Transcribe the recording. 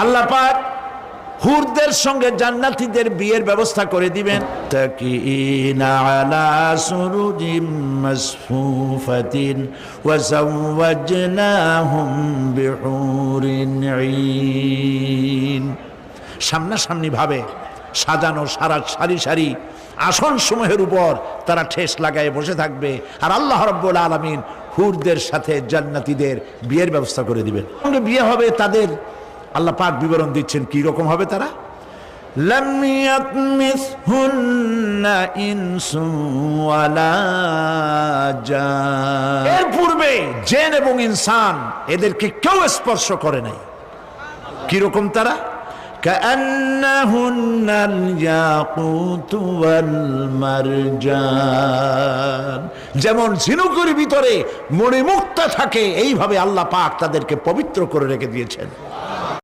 আল্লাহ পাক হুরদের সঙ্গে জান্নাতীদের বিয়ের ব্যবস্থা করে দিবেন। তাকিনা আলা সুরুজিম মাসফুফাতিন ওয়া যাওয়াজনাহুম বিহুরিন ঈন। সামনাসামনি ভাবে সাজানো সারি সারি আসন সমূহের উপর তারা ঠেস লাগায় বসে থাকবে, আর আল্লাহ রাব্বুল আলামিন হুরদের সাথে জান্নাতীদের বিয়ের ব্যবস্থা করে দিবেন। সঙ্গে বিয়ে হবে তাদের, আল্লাহ পাক বিবরণ দিচ্ছেন কি রকম হবে তারা। লাম ইয়াতমিসহুন্না ইনসুন ওয়ালা জান। এর পূর্বে জিন এবং ইনসান এদেরকে কেউ স্পর্শ করে নাই। কি রকম তারা? কান্নাহুন্নাল ইয়াকুতু ওয়াল মারজান। যেমন ঝিনুকের ভিতরে মণিমুক্তা থাকে, এইভাবে আল্লাহ পাক তাদেরকে পবিত্র করে রেখে দিয়েছেন।